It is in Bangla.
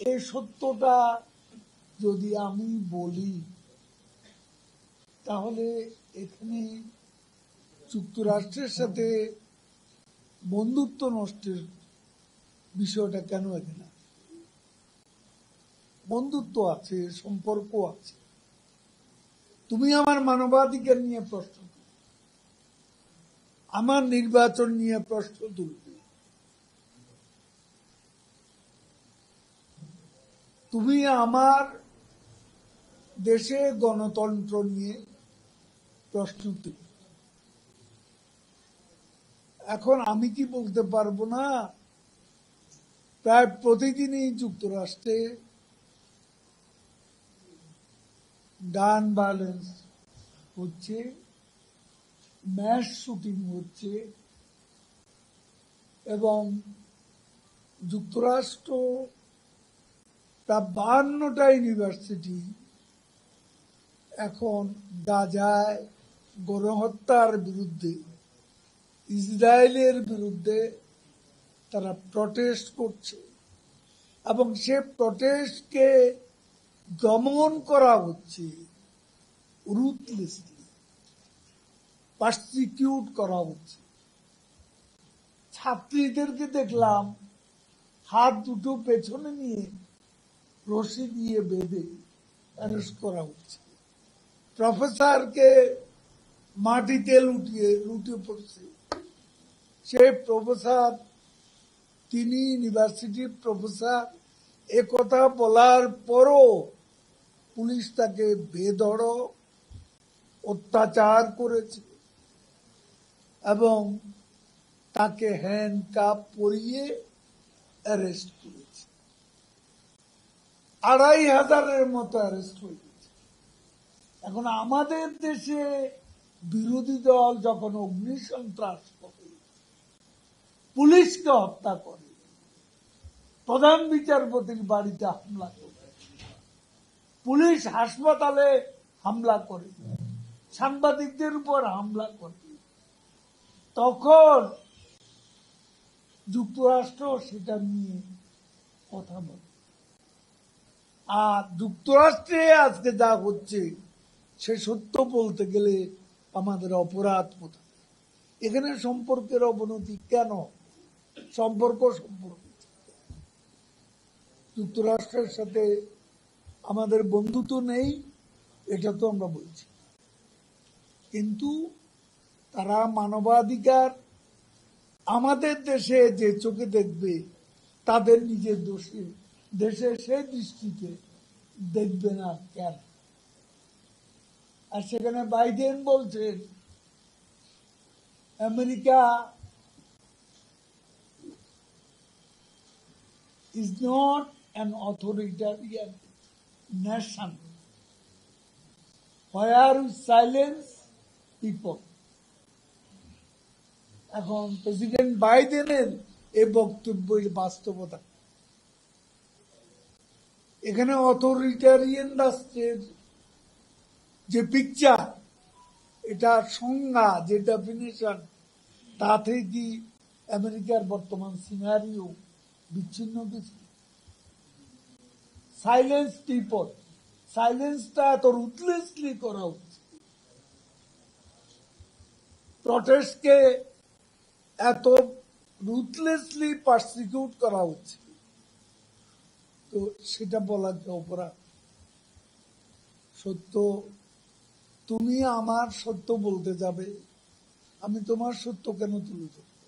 এই সত্যটা যদি আমি বলি তাহলে এখানে যুক্তরাষ্ট্রের সাথে বন্ধুত্ব নষ্টের বিষয়টা কেন এখানে? বন্ধুত্ব আছে, সম্পর্ক আছে। তুমি আমার মানবাধিকার নিয়ে প্রশ্ন তুলবে, আমার নির্বাচন নিয়ে প্রশ্ন তুলবে, তুমি আমার দেশে গণতন্ত্র নিয়ে প্রশ্ন তুলবে। এখন আমি কি বলতে পারবো না? প্রায় প্রতিদিনই যুক্তরাষ্ট্রে গান ভায়োলেন্স হচ্ছে, ম্যাস শুটিং হচ্ছে, এবং যুক্তরাষ্ট্র প্রায় 52টা ইউনিভার্সিটি এখন গাজায় গণহত্যার বিরুদ্ধে, ইসরায়েলের বিরুদ্ধে তারা প্রটেস্ট করছে, এবং সে প্রটেস্টকে দমন করা হচ্ছে, রুথলেসলি পারসিকিউট করা হচ্ছে। ছাত্রীদেরকে দেখলাম হাত দুটো পেছনে নিয়ে রশি দিয়ে বেঁধে অ্যারেস্ট করা হচ্ছে। প্রফেসরকে মাটিতে লুটিয়ে পড়ছে। সে প্রফেসর, তিনি ইউনিভার্সিটির প্রফেসর, একথা বলার পরও পুলিশ তাকে বেধড়ক অত্যাচার করেছে এবং তাকে হ্যান্ডকাপ পরিয়ে অ্যারেস্ট করেছে। 2500-এর মতো অ্যারেস্ট হয়েছে। এখন আমাদের দেশে বিরোধী দল যখন অগ্নিসন্ত্রাস করে, পুলিশকে হত্যা করে, প্রধান বিচারপতির বাড়িতে হামলা করে, পুলিশ হাসপাতালে হামলা করে, সাংবাদিকদের উপর হামলা করে, তখন যুক্তরাষ্ট্র সেটা নিয়ে কথা বলে। আর যুক্তরাষ্ট্রে আজকে যা হচ্ছে সে সত্য বলতে গেলে আমাদের অপরাধ কোথায়? এখানে সম্পর্কের অবনতি কেন? সম্পর্ক যুক্তরাষ্ট্রের সাথে আমাদের বন্ধুত্ব নেই, এটা তো আমরা বলছি, কিন্তু তারা মানবাধিকার আমাদের দেশে যে চোখে দেখবে, তাদের নিজের দেশে সেই দৃষ্টিতে দেখবে না কেন? আর সেখানে বাইডেন বলছেন America is not an authoritarian nation where we silence people. এখন প্রেসিডেন্ট বাইডেনের এই বক্তব্যের বাস্তবতা। এখানে অথরিটারিয়ান রাষ্ট্রের যে পিকচার, এটা সংজ্ঞা, যে ডেফিনিশন, তাতে কি আমেরিকার বর্তমান সিনারিও বিচ্ছিন্ন কিছু? সাইলেন্স পিপল, সাইলেন্সটা এত রুথলেসলি করা উচিত, প্রটেস্টকে এত রুথলেসলি পারসিকিউট করা উচিত, তো সেটা বলার যে অপরাধ। সত্য, তুমি আমার সত্য বলতে যাবে, আমি তোমার সত্য কেন তুলে ধরব?